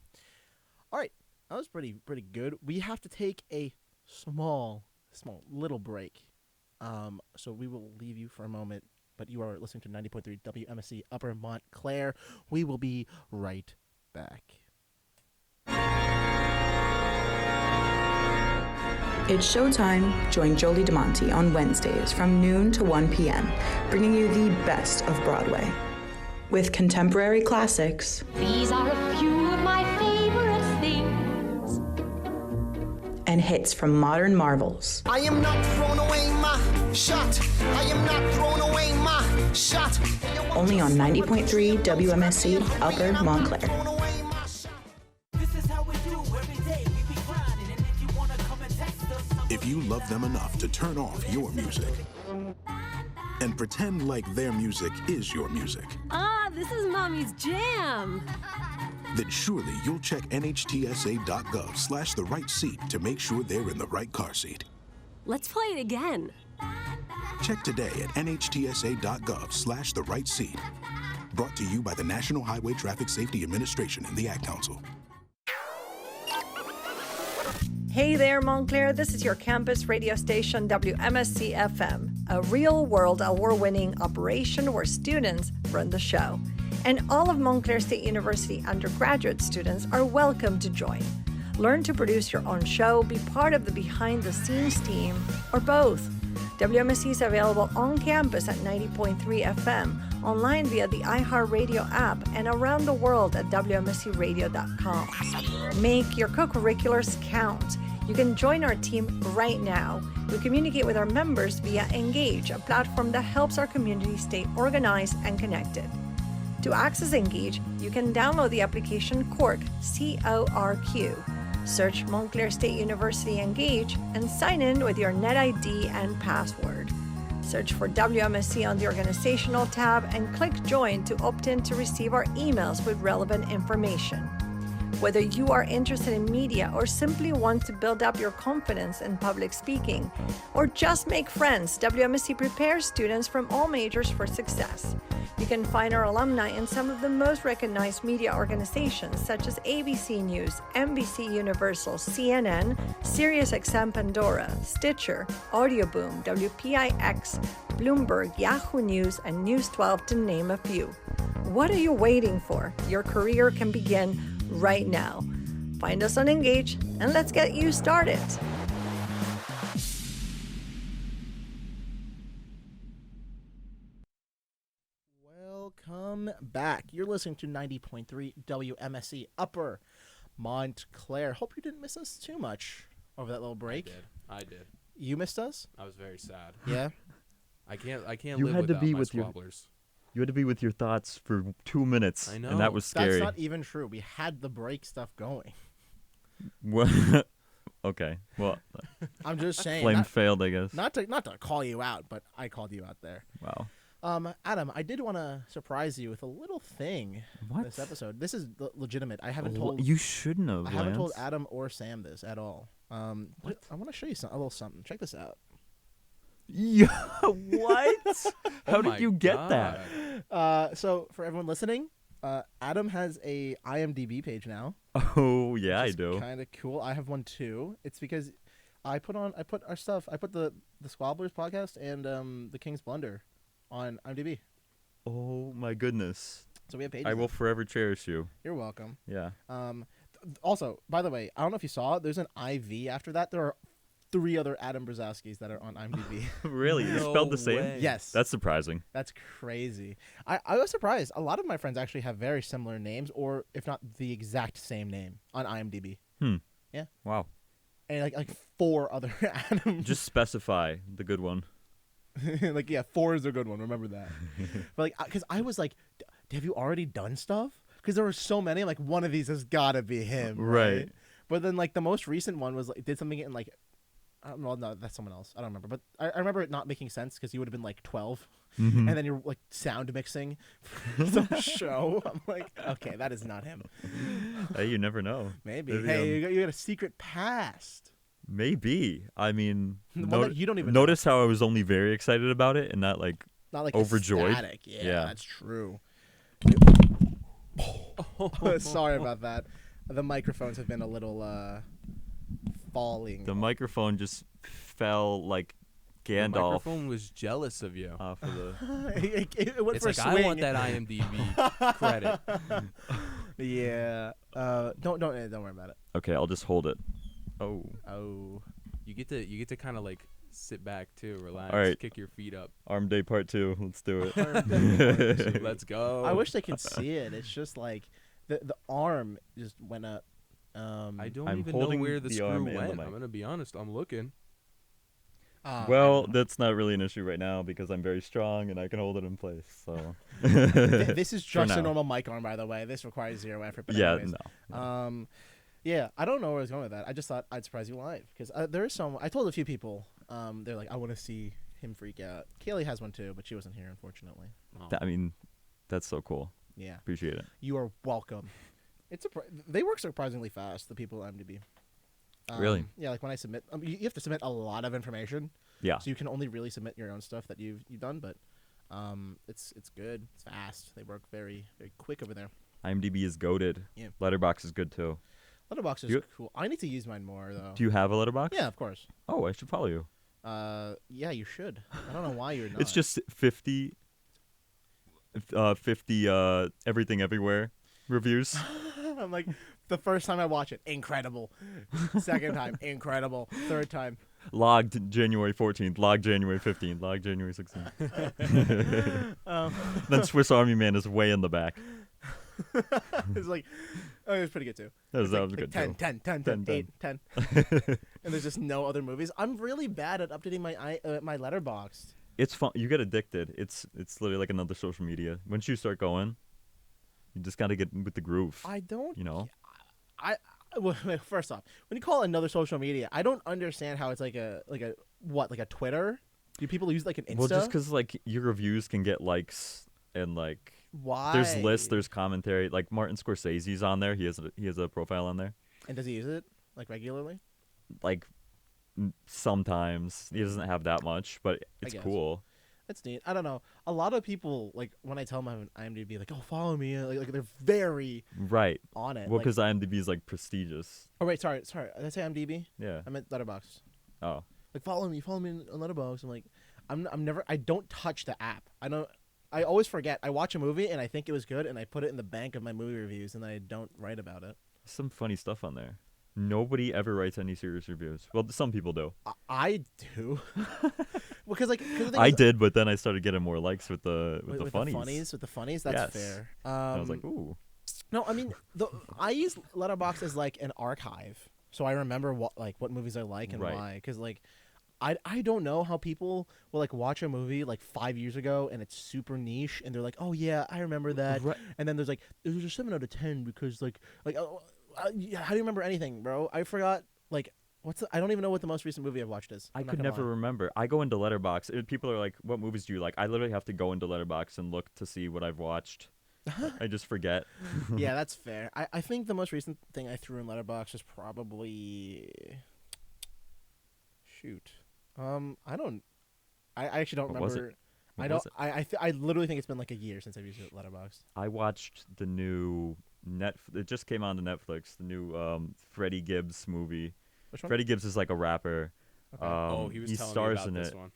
all right, that was pretty good. We have to take a small little break. So we will leave you for a moment, but you are listening to 90.3 WMSC Upper Montclair. We will be right back. It's showtime. Join Jolie DeMonte on Wednesdays from noon to 1 p.m., bringing you the best of Broadway. With contemporary classics These are a few of my favorite things. and hits from modern marvels. I am not throwing away my shot. I am not throwing away my shot. Only on 90.3 WMSC Upper Montclair. This is how we do every day. We be grinding, and if you wanna come and test us, If you love them enough to turn off your music and pretend like their music is your music, This is Mommy's jam. then surely you'll check nhtsa.gov/the right seat to make sure they're in the right car seat. Let's play it again. Check today at nhtsa.gov/the right seat. Brought to you by the National Highway Traffic Safety Administration and the Ad Council. Hey there, Montclair. This is your campus radio station, WMSC FM, a real-world award-winning operation where students run the show. And all of Montclair State University undergraduate students are welcome to join. Learn to produce your own show, be part of the behind-the-scenes team, or both. WMSC is available on campus at 90.3 FM, online via the iHeartRadio app, and around the world at WMSCRadio.com. Make your co-curriculars count. You can join our team right now. We communicate with our members via Engage, a platform that helps our community stay organized and connected. To access Engage, you can download the application CORQ, C-O-R-Q. Search Montclair State University Engage and sign in with your NetID and password. Search for WMSC on the organizational tab and click Join to opt in to receive our emails with relevant information. Whether you are interested in media or simply want to build up your confidence in public speaking, or just make friends, WMSC prepares students from all majors for success. You can find our alumni in some of the most recognized media organizations such as ABC News, NBC Universal, CNN, SiriusXM Pandora, Stitcher, Audioboom, WPIX, Bloomberg, Yahoo News, and News 12 to name a few. What are you waiting for? Your career can begin right now. Find us on Engage and let's get you started. Welcome back. You're listening to 90.3 WMSC Upper Montclair. Hope you didn't miss us too much over that little break. I did. You missed us? I was very sad. Yeah. I can't You live had to without be my with your- Squabblers. You had to be with your thoughts for 2 minutes, I know. and that was scary. That's not even true. We had the break stuff going. What? Okay. Well, I'm just saying. flame Not, failed, I guess. not to call you out, but I called you out there. Wow. Adam, I did want to surprise you with a little thing What? this episode. This is legitimate. I haven't told You shouldn't have. I haven't told Lance. Adam or Sam this at all. What? I want to show you a little something. Check this out. Yeah. What? How Oh did my you get God. that? So for everyone listening, Adam has a IMDb page now. Oh yeah, I do. Kind of cool. I have one too. It's because I put our stuff. I put the Squabblers podcast and the King's Blunder on IMDb. Oh my goodness. So we have pages. I will forever cherish you. You're welcome. Yeah. Also, by the way, I don't know if you saw, there's an IV after that. There are 3 other Adam Brzezowskis that are on IMDb. Really? It's No spelled the same? way. Yes. That's surprising. That's crazy. I was surprised. A lot of my friends actually have very similar names, or if not the exact same name on IMDb. Yeah. Wow. And like 4 other Adam. Just specify the good one. like, yeah, 4 is a good one. Remember that. But like, because I was like, have you already done stuff? Because there were so many. I'm like, one of these has got to be him. Right. But then like the most recent one was like, did something in like, I don't know, no, that's someone else. I don't remember. But I remember it not making sense because he would have been like 12. Mm-hmm. And then you're like sound mixing for some show. I'm like, okay, that is not him. Hey, you never know. Maybe. Maybe, Hey, you got a secret past. Maybe. I mean, One that you don't even know. notice how I was only very excited about it and not like Not like overjoyed. ecstatic. Yeah, Yeah. that's true. Sorry about that. The microphones have been a little falling. the microphone just fell like The Gandalf microphone was jealous of you. off of the. it went It's for like, a swing. I want that IMDb credit. Yeah. Don't worry about it. Okay, I'll just hold it. Oh. Oh. You get to kind of like sit back too, relax, All right. kick your feet up. Arm Day Part 2. Let's do it. Let's go. I wish they could see it. It's just like the arm just went up. I don't I'm even know holding where the the screw arm and the went. mic. I'm gonna be honest. I'm looking. Well, that's not really an issue right now because I'm very strong and I can hold it in place. So. This is just a now. normal mic arm, by the way. This requires 0 effort. But Yeah. anyways. No. Yeah, I don't know where I was going with that. I just thought I'd surprise you live because there is some. I told a few people. They're like, I want to see him freak out. Kaylee has one too, but she wasn't here, unfortunately. I mean, that's so cool. Yeah, Appreciate it. you are welcome. They work surprisingly fast. The people at IMDb. Really? Yeah, like when I submit, you have to submit a lot of information. Yeah. So you can only really submit your own stuff that you've done, but it's good. It's fast. They work very very quick over there. IMDb is goated. Yeah. Letterbox is good too. Letterboxd is You- cool. I need to use mine more though. Do you have a letterbox? Yeah, of course. Oh, I should follow you. Yeah, you should. I don't know why you're not. It's just 50 everything everywhere reviews. I'm like, the first time I watch it, incredible. Second time, incredible. Third time, Logged January 14th, logged January 15th, logged January 16th. Then Swiss Army Man is way in the back. it's like, oh, it was pretty good too. That It's was like, good 10, too. 10, 10, 10, 10, 8, 10. And there's just no other movies. I'm really bad at updating my letterbox. It's fun. You get addicted. It's literally like another social media. Once you start going, you just gotta get with the groove. I don't. You know. Well, first off, when you call it another social media, I don't understand how it's like a Twitter. Do people use like an Insta? Well, just because like your reviews can get likes and like Why? there's lists, there's commentary. Like Martin Scorsese's on there. He has a profile on there. And does he use it like regularly? Like sometimes he doesn't have that much, but I it's guess. cool. That's neat. I don't know. A lot of people like when I tell them I'm IMDb, like, oh, follow me. Like they're very Right. on it. Well, like, because IMDb is like prestigious. oh wait, sorry. Did I say IMDb? Yeah. I meant Letterboxd. Oh. Like follow me on Letterboxd. I'm like, I don't touch the app. I always forget. I watch a movie and I think it was good and I put it in the bank of my movie reviews and I don't write about it. Some funny stuff on there. Nobody ever writes any serious reviews. Well, some people do. I do. Because the thing I is, did, but then I started getting more likes with the with funnies. With the funnies, that's Yes. fair. And I was like, ooh. No, I mean, I use Letterboxd as like an archive, so I remember what movies I like and Right. why. Because like, I don't know how people will like watch a movie like 5 years ago and it's super niche and they're like, oh yeah, I remember that. Right. And then there's like, it was a 7 out of 10 because like how do you remember anything, bro? I forgot like I don't even know what the most recent movie I've watched is. I I'm not could gonna never lie. remember. I go into Letterbox. People are like, "What movies do you like?" I literally have to go into Letterbox and look to see what I've watched. I just forget. Yeah, that's fair. I think the most recent thing I threw in Letterbox is probably shoot. I don't. I actually don't What was remember. it? What I don't. was it? I literally think it's been like a year since I've used Letterbox. I watched the new It just came on to Netflix. The new Freddie Gibbs movie. Which one? Freddie Gibbs is like a rapper. Oh, he was telling me stars about in this it. one.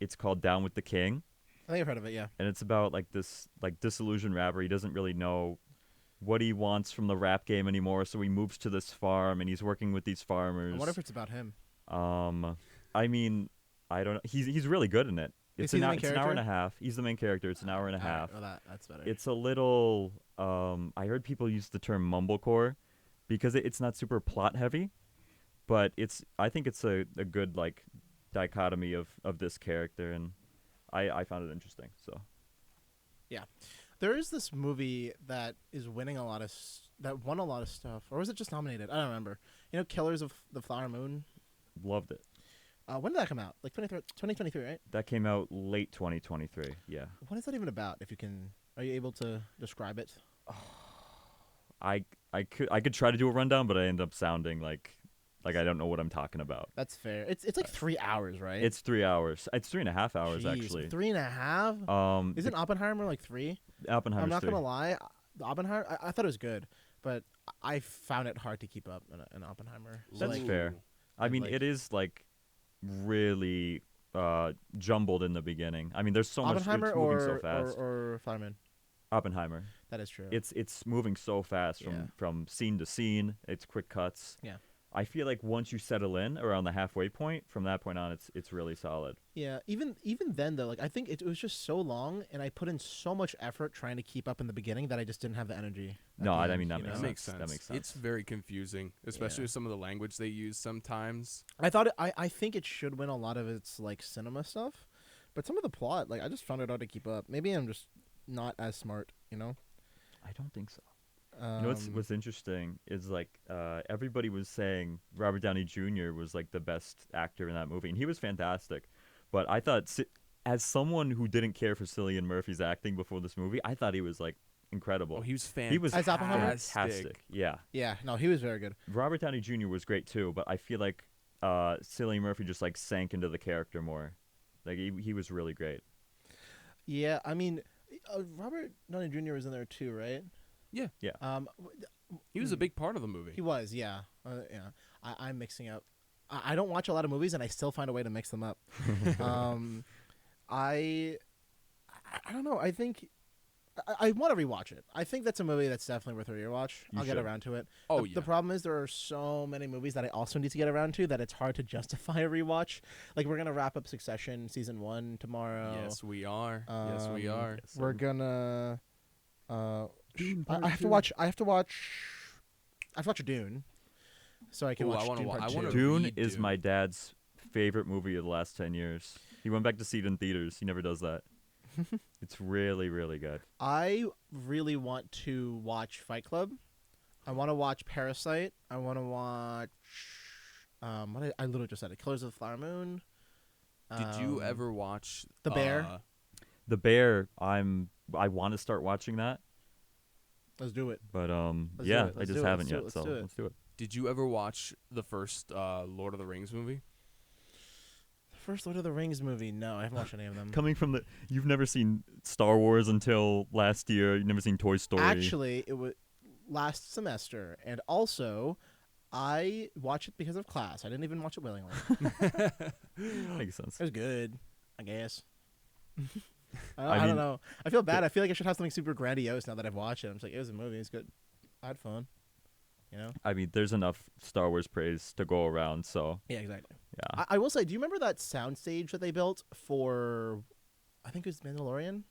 It's called Down with the King, I think I've heard of it. Yeah. and it's about like this like disillusioned rapper. He doesn't really know what he wants from the rap game anymore, so he moves to this farm and he's working with these farmers. I wonder if it's about him. I mean, I don't know. He's really good in it. Is he the main It's an hour and a character? half. He's the main character. It's an hour and a half. Well, that's better. It's a little. I heard people use the term mumblecore because it's not super plot heavy, but I think it's a good like dichotomy of this character, and I found it interesting. So Yeah, there is this movie that is winning a lot of that won a lot of stuff, or was it just nominated? I don't remember. You know, Killers of the Flower Moon. loved it. When did that come out? Like 2023, right? That came out late 2023. Yeah, What is that even about? If you can, are you able to describe it? I could try to do a rundown, but I end up sounding like I don't know what I'm talking about. That's fair. It's like 3 hours, right? It's 3 hours. It's 3.5 hours Jeez, actually. 3.5. Isn't Oppenheimer like 3? Oppenheimer's I'm not 3. gonna lie. The Oppenheimer, I thought it was good, but I found it hard to keep up in Oppenheimer. So, That's like, fair. I and, mean, like- it is like really jumbled in the beginning. I mean, there's so much. It's Oppenheimer moving so fast. or Flower Moon. Oppenheimer. That is true. It's moving so fast Yeah. from scene to scene. It's quick cuts. Yeah. I feel like once you settle in around the halfway point, from that point on, it's really solid. Yeah, even then though, like I think it was just so long, and I put in so much effort trying to keep up in the beginning that I just didn't have the energy. at No, the I end, mean, that you makes know? That makes sense. sense. That makes sense. It's very confusing, especially Yeah. with some of the language they use sometimes. I thought I think it should win a lot of its like cinema stuff, but some of the plot, like I just found it hard to keep up. Maybe I'm just not as smart, you know. I don't think so. You know what's interesting is like everybody was saying Robert Downey Jr. was like the best actor in that movie, and he was fantastic. But I thought, as someone who didn't care for Cillian Murphy's acting before this movie, I thought he was like incredible. Oh, he was He fantastic. was As Oppenheimer? fantastic. Yeah, Yeah, no, he was very good. Robert Downey Jr. was great too, but I feel like Cillian Murphy just like sank into the character more. Like he was really great. Yeah, I mean, Robert Downey Jr. was in there too, right? Yeah. Yeah. He was a big part of the movie. He was, yeah, yeah. I'm mixing up. I don't watch a lot of movies, and I still find a way to mix them up. I don't know. I think I want to rewatch it. I think that's a movie that's definitely worth a rewatch. You I'll get should. around to it. Oh, The yeah. problem is there are so many movies that I also need to get around to that it's hard to justify a rewatch. Like we're gonna wrap up Succession season 1 tomorrow. Yes, we are. Yes, we are. We're gonna. I have to watch. I have to watch Dune, so I can Ooh, I watch wanna Dune wa- Part I 2. wanna Dune read is Dune. my dad's favorite movie of the last 10 years. He went back to see it in theaters. He never does that. It's really, really good. I really want to watch Fight Club. I want to watch Parasite. I want to watch. I literally just said it. Killers of the Flower Moon. Did you ever watch The Bear? The Bear, I want to start watching that, Let's do it. but Let's yeah, do it. I Let's just do it. haven't Let's do yet, it. Let's so do it. let's do it. Did you ever watch the first Lord of the Rings movie? The first Lord of the Rings movie. No, I haven't watched any of them. Coming from you've never seen Star Wars until last year. You've never seen Toy Story. Actually, it was last semester, and also I watched it because of class. I didn't even watch it willingly. Makes sense. It was good, I guess. I I mean, don't know. I feel bad. I feel like I should have something super grandiose now that I've watched it. I'm just like, it was a movie. It's good. I had fun. You know? I mean, there's enough Star Wars praise to go around, so Yeah, exactly. yeah. I will say, do you remember that soundstage that they built for, I think it was Mandalorian?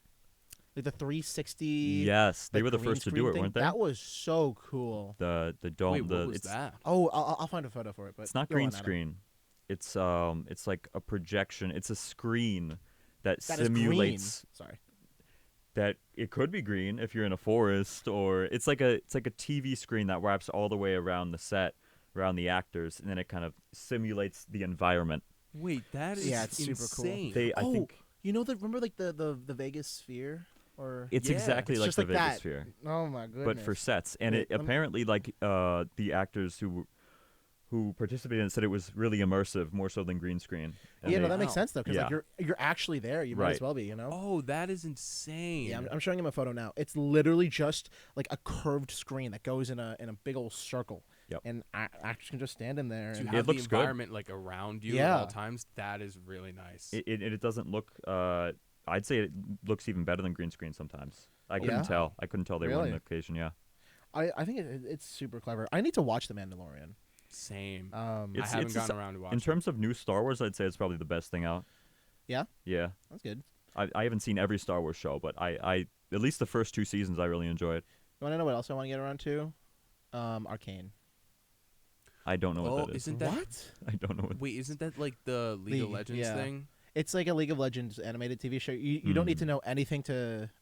Like the 360. Yes, they like, were the green first to screen do it, thing? weren't they? That was so cool. The dome. Wait, what was it's that? Oh, I'll find a photo for it. But it's not go green on, Adam. screen. It's like a projection. It's a screen that That is simulates green. Sorry. that it could be green if you're in a forest, or it's like a TV screen that wraps all the way around the set, around the actors, and then it kind of simulates the environment. Wait, that is it's super cool. insane. I think You know remember like the Vegas Sphere or it's Yeah. exactly it's like just the like Vegas that. Sphere, Oh my goodness. but for sets. And Wait, it let me- apparently like the actors who participated in it said it was really immersive, more so than green screen. And Yeah, no, they- that makes Wow. sense though, because like Yeah. you're actually there. You might Right. as well be, you know. Oh, that is insane. Yeah, I'm showing him a photo now. It's literally just like a curved screen that goes in a big old circle. Yep. And actors can just stand in there. To And, have the looks good. environment like around you at Yeah. all times, that is really nice. It doesn't look. I'd say it looks even better than green screen sometimes. I couldn't Yeah? tell. I couldn't tell they were Really? on occasion. Yeah. I think it's super clever. I need to watch The Mandalorian. Same. Um, I It's- haven't it's gotten around to watching. In terms of new Star Wars, I'd say it's probably the best thing out. yeah, Yeah. that's good. I haven't seen every Star Wars show, but I at least the first 2 seasons I really enjoyed. You want to know what else I want to get around to? Arcane. I don't know what that is. isn't that? What? I don't know what. Wait, isn't that like the League of League, Legends yeah. thing? It's like a League of Legends animated TV show. You don't need to know anything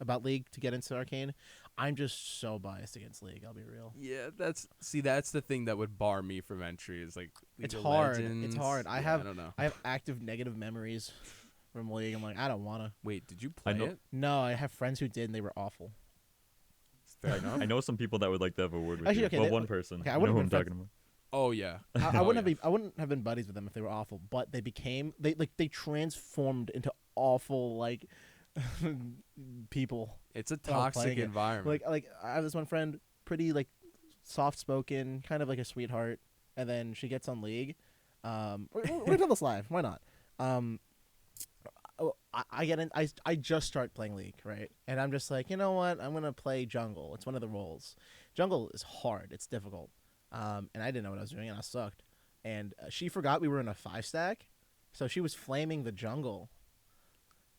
about League to get into Arcane. I'm just so biased against League. I'll be real. Yeah, that's the thing that would bar me from entry is like League It's of hard. Legends. It's hard. I Yeah, I don't know. have active negative memories from League. I'm like, I don't wanna. Wait, did you play know- it? No, I have friends who did, and they were awful. Fair enough. I know some people that would like to have a word with Actually, you. okay, Well, they- one person. okay, I You know wouldn't who have I'm been talking about. Oh yeah. I Oh, wouldn't yeah. I wouldn't have been buddies with them if they were awful, but they transformed into awful like people. It's a while toxic playing it. environment. Like I have this one friend, pretty like soft spoken, kind of like a sweetheart, and then she gets on League. We're gonna tell this live. Why not? I get in. I just start playing League, right? And I'm just like, you know what? I'm gonna play jungle. It's one of the roles. Jungle is hard. It's difficult. And I didn't know what I was doing, and I sucked. And she forgot we were in a 5-stack, so she was flaming the jungle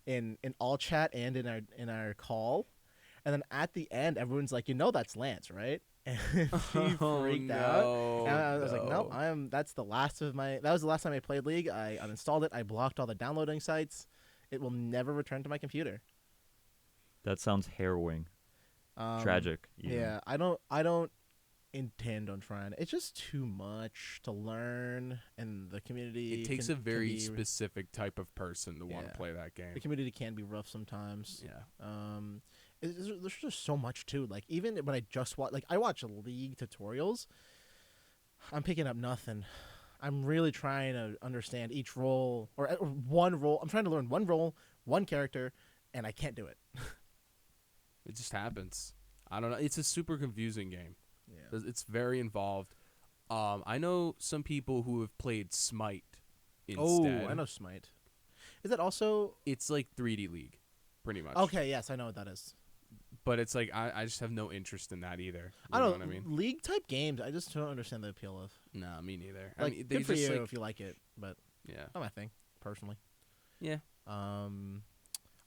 in all chat and in our call. And then at the end, everyone's like, you know, that's Lance, right? And she freaked out. And I was like, nope, that's the last of my. That was the last time I played League. I uninstalled it. I blocked all the downloading sites. It will never return to my computer. That sounds harrowing. Tragic. even. Yeah, I don't intend on trying. It's just too much to learn, and the community. It takes can- a very can be, specific type of person to want Yeah. to play that game. The community can be rough sometimes. Yeah. There's just so much too. Like even when I just watch, like I watch League tutorials, I'm picking up nothing. I'm really trying to understand each role or one role. I'm trying to learn one role, one character, and I can't do it. It just happens. I don't know. It's a super confusing game. Yeah. It's very involved. I know some people who have played Smite instead. Oh, I know Smite. Is that also It's like 3D League, pretty much. okay? Yes, I know what that is. But it's like I just have no interest in that either. You I know don't what I mean? League type games. I just don't understand the appeal of. Nah, me neither. Like, I mean, they good for just you like if you like it, but yeah, not my thing personally. yeah.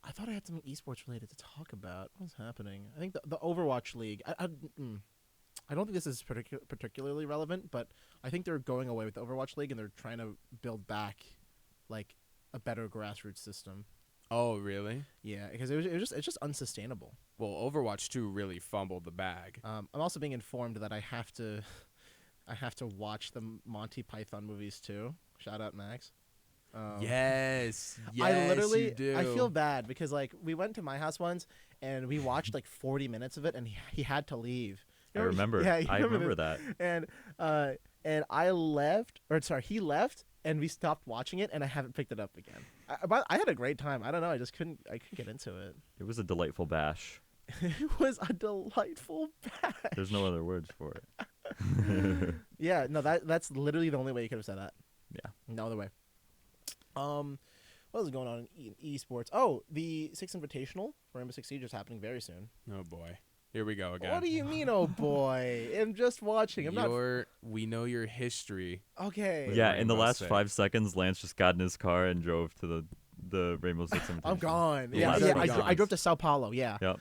I thought I had something esports related to talk about. What's happening? I think the Overwatch League. I don't think this is particularly relevant, but I think they're going away with the Overwatch League and they're trying to build back like a better grassroots system. Oh, really? Yeah, because it's just unsustainable. Well, Overwatch 2 really fumbled the bag. I'm also being informed that I have to watch the Monty Python movies too. Shout out Max. Yes, I literally you do. I feel bad because like we went to my house once and we watched like 40 minutes of it and he had to leave. I remember. Yeah, you I remember this? that. And I left, or sorry, he left, and we stopped watching it, and I haven't picked it up again. I had a great time. I don't know. I couldn't get into it. It was a delightful bash. It was a delightful bash. There's no other words for it. Yeah, no, that's literally the only way you could have said that. Yeah. No other way. What is going on in esports? Oh, the Six Invitational for Rainbow Six Siege is happening very soon. Oh boy, here we go again. What do you mean, oh boy? I'm just watching. I'm not. We know your history. Okay. Yeah, in the Rainbow last Six. 5 seconds, Lance just got in his car and drove to the Rainbow Six Invitational. I'm gone. Yeah, Yeah, last yeah. few I times. drove to Sao Paulo. Yeah. Yep.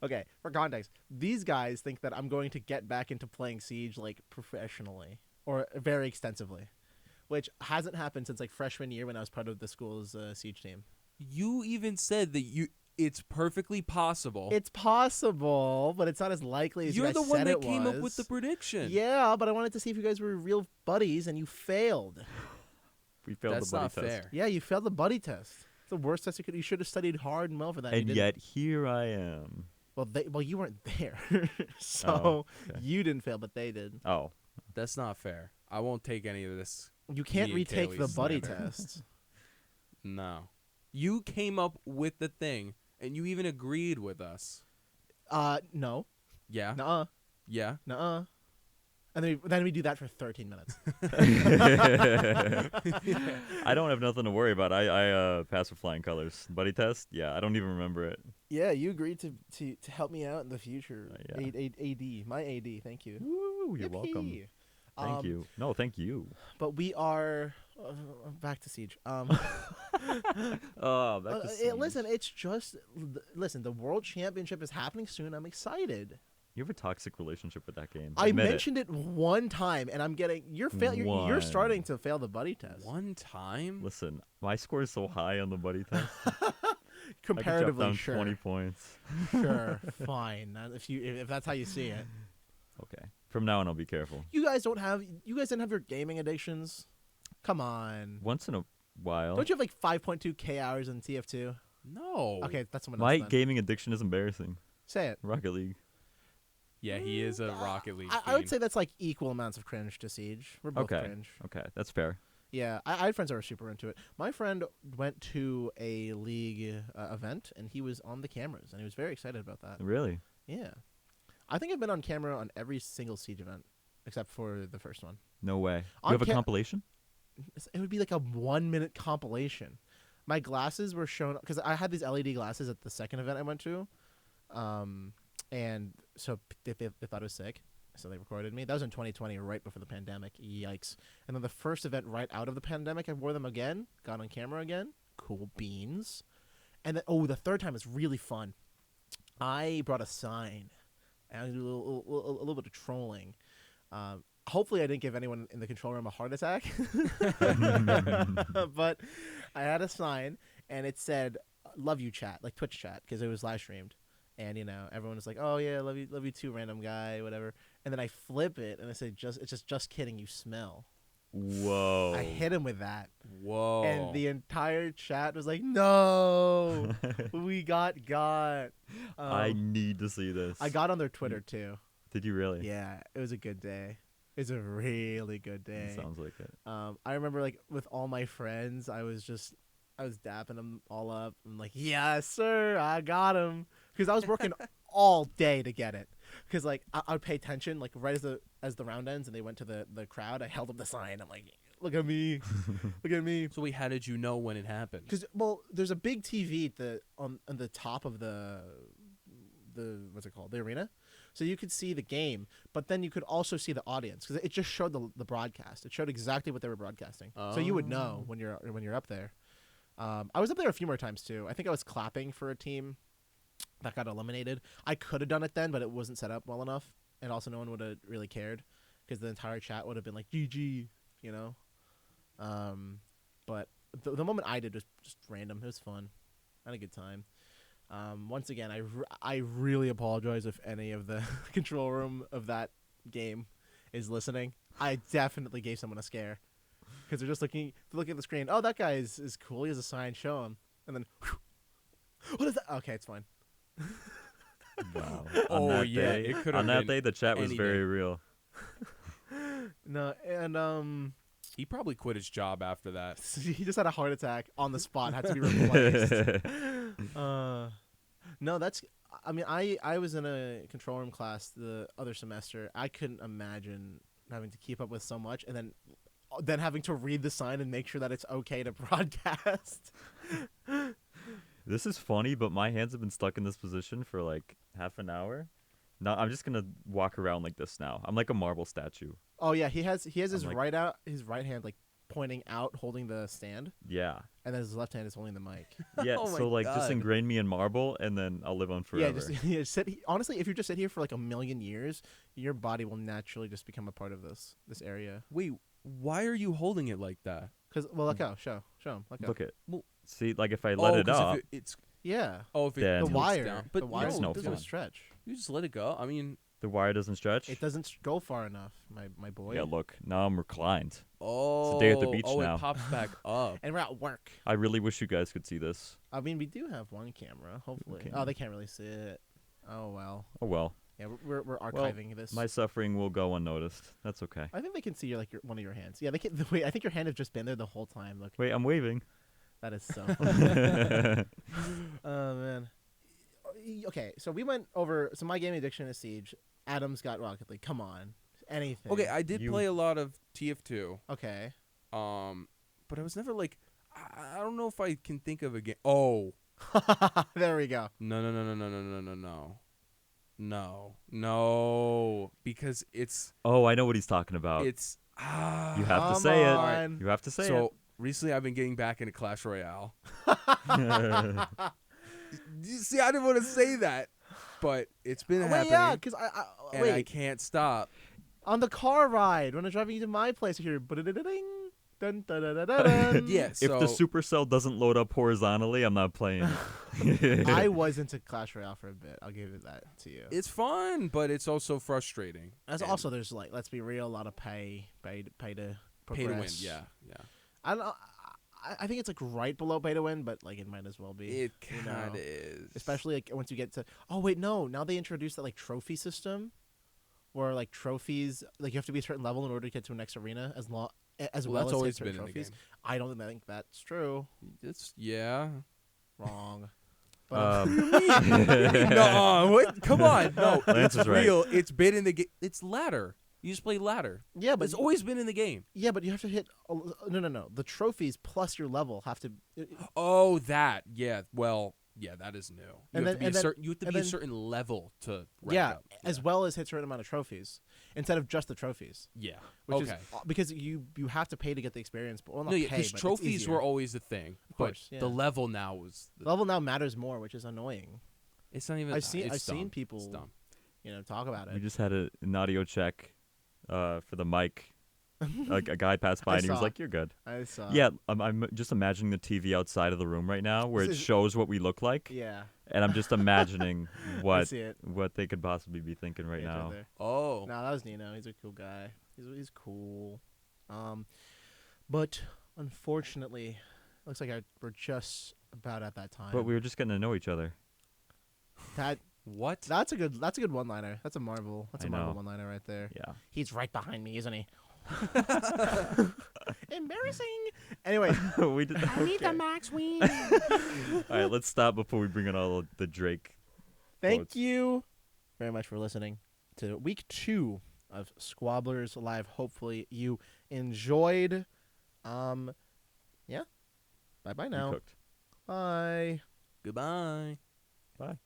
Okay, for context, these guys think that I'm going to get back into playing Siege like professionally or very extensively, which hasn't happened since like freshman year when I was part of the school's Siege team. You even said that It's perfectly possible. It's possible, but it's not as likely as you You're guys the one said that it came up with was. the prediction. Yeah, but I wanted to see if you guys were real buddies, and you failed. We failed That's the buddy not test. fair. Yeah, you failed the buddy test. It's the worst test you could. You should have studied hard and well for that. And you yet here I am. well, you weren't there, so Oh, okay. you didn't fail, but they did. Oh. That's not fair. I won't take any of this. You can't Me and retake the Kaylee's buddy slander. test. No. You came up with the thing, and you even agreed with us. No, Yeah. nuh-uh, Yeah. nuh-uh. And then we do that for 13 minutes. I don't have nothing to worry about. I pass with flying colors. Buddy test? Yeah, I don't even remember it. Yeah, you agreed to help me out in the future. Yeah. AD, my AD, thank you. Woo, you're welcome. Yippee. Thank you. No, thank you. But we are back to Siege. Oh, back to Listen, it's just listen. The World Championship is happening soon. I'm excited. You have a toxic relationship with that game. I Admit mentioned it one time, and I'm getting you're you're One. starting to fail the buddy test. One time? Listen, my score is so high on the buddy test. Comparatively, I could sure. drop down 20 points. Sure, fine. If that's how you see it. Okay. From now on, I'll be careful. You guys didn't have your gaming addictions. Come on. Once in a while. Don't you have like 5.2k hours in TF2? No. Okay, that's someone My else. Then. gaming addiction is embarrassing. Say it. Rocket League. Yeah, he is a Rocket League I would fiend. say that's like equal amounts of cringe to Siege. We're both Okay. cringe. Okay, that's fair. Yeah, I had friends that were super into it. My friend went to a league event, and he was on the cameras, and he was very excited about that. Really? Yeah. I think I've been on camera on every single Siege event, except for the first one. No way. On You have a ca- compilation? It would be like a 1-minute compilation. My glasses were shown, because I had these LED glasses at the second event I went to, and so they thought it was sick. So they recorded me. That was in 2020, right before the pandemic. Yikes. And then the first event right out of the pandemic, I wore them again, got on camera again. Cool beans. And then, the third time was really fun. I brought a sign. And I did a little bit of trolling. Hopefully I didn't give anyone in the control room a heart attack. But I had a sign, and it said, "Love you, chat," like Twitch chat, because it was live streamed. And, everyone was like, "Oh, yeah, love you too, random guy," whatever. And then I flip it, and I say, just kidding, you smell. Whoa. I hit him with that. Whoa. And the entire chat was like, "No, we got." I need to see this. I got on their Twitter, too. Did you really? Yeah, it was a good day. It was a really good day. Sounds like it. I remember, like, with all my friends, I was dapping them all up. I'm like, "Yes, sir, I got him." Because I was working all day to get it. Because, like, I would pay attention, like, right as the round ends and they went to the crowd, I held up the sign. I'm like, "Look at me. Look at me." So wait, how did you know when it happened? Because, there's a big TV on the top of the what's it called? The arena. So you could see the game, but then you could also see the audience because it just showed the broadcast. It showed exactly what they were broadcasting, so you would know when you're up there. I was up there a few more times too. I think I was clapping for a team that got eliminated. I could have done it then, but it wasn't set up well enough, and also no one would have really cared because the entire chat would have been like GG, But the moment I did was just random. It was fun. I had a good time. Once again, I really apologize if any of the control room of that game is listening. I definitely gave someone a scare because they're just looking at the screen. Oh, that guy is cool. He has a sign. Show him. And then, what is that? Okay, it's fine. Wow. Oh, On that yeah, day, it could've on that been day, the chat was any very day. real. No, and He probably quit his job after that. he just had a heart attack on the spot. Had to be replaced. No, that's. I mean, I was in a control room class the other semester. I couldn't imagine having to keep up with so much, and then having to read the sign and make sure that it's okay to broadcast. This is funny, but my hands have been stuck in this position for like half an hour. Now I'm just gonna walk around like this now. I'm like a marble statue. Oh yeah, he has his like- his right hand like pointing out, holding the stand, Yeah. and then his left hand is holding the mic. Yeah. Oh my so like just God. ingrain me in marble, and then I'll live on forever. Yeah, just honestly, if you just sit here for like a million years, your body will naturally just become a part of this area. Wait, why are you holding it like that? Cause let go, show him, let go. Look at. Well, See, like if I let it 'cause up, it's Yeah. if it Then- The tilts wire. down. But the wire It's no, no doesn't fun. stretch. you just let it go. I mean, the wire doesn't stretch. It doesn't go far enough, my boy. Yeah, look, now I'm reclined. oh, It's a day at the beach now. it pops back up. And we're at work. I really wish you guys could see this. I mean, we do have one camera, hopefully. Okay. Oh, they can't really see it. Oh, well. Oh well, Yeah, we're archiving this. my suffering will go unnoticed. That's okay. I think they can see one of your hands. Yeah, they can. Wait, I think your hand has just been there the whole time. Look, Wait, I'm waving. that is so funny. Oh, man. Okay, so we went over. So my gaming addiction is Siege. Adam's got Rocket League. Come on. Anything. Okay, I did play a lot of TF2. Okay. But I was never like, I don't know if I can think of a game. Oh, There we go. no, because Oh, I know what he's talking about. it's You have to Come say on. it. You have to say so recently I've been getting back into Clash Royale. it. You see, I didn't want to say that, but it's been Wait, happening, yeah, because and wait. I can't stop. On the car ride when I'm driving you to my place, I hear ding, dun, dun, dun, dun, dun. Yeah, If so the supercell doesn't load up horizontally, I'm not playing. I was into Clash Royale for a bit. I'll give it that to you. it's fun, but it's also frustrating. As And also, there's like, let's be real, a lot of pay to progress. pay to win. Yeah. I don't know. I think it's like right below pay to win, but like it might as well be. It you kind of know. is. Especially like once you get to. Oh wait, no. Now they introduced that like trophy system, where like trophies, like you have to be a certain level in order to get to a next arena, as well Well, as that's always hit certain been in the trophies. game. I don't think that's true. It's yeah. Wrong. But No, what? Come on, no. Lance It's is right. real. It's been in the game. It's ladder. You just play ladder. yeah, but It's always been in the game. yeah, but you have to hit. No. The trophies plus your level have to. Oh, that. Yeah. Well, yeah, that is new. You And have then- to be and then- you have to and be a then- certain level to rank Yeah, up. as well as hit a certain amount of trophies instead of just the trophies. Yeah. Which Okay. is because you have to pay to get the experience. But well, not No, yeah, pay, because but it's trophies easier. were always the thing. Of course, but yeah. the level now was. The level now matters more, which is annoying. It's not even. I've seen it's dumb. people, It's dumb. talk about We it. just had an audio check for the mic. A guy passed by I and he was saw. like, "You're good." I saw. Yeah, I'm just imagining the TV outside of the room right now where it This is- shows what we look like, Yeah. and I'm just imagining I what see it. they could possibly be thinking right Yeah, it's now. there. Oh. No, that was Nino. He's a cool guy. He's cool. But unfortunately, looks like we're just about at that time. But we were just getting to know each other. What? That's a good one-liner. That's a Marvel. That's I a Marvel know. one-liner right there. Yeah. He's right behind me, isn't he? Embarrassing. Anyway, We did. I need the Okay. max win. All right, let's stop before we bring in all of the Drake. thank quotes. you very much for listening to week 2 of Squabblers Live. Hopefully you enjoyed. Yeah. Bye-bye You now. cooked. Bye. Goodbye. Bye.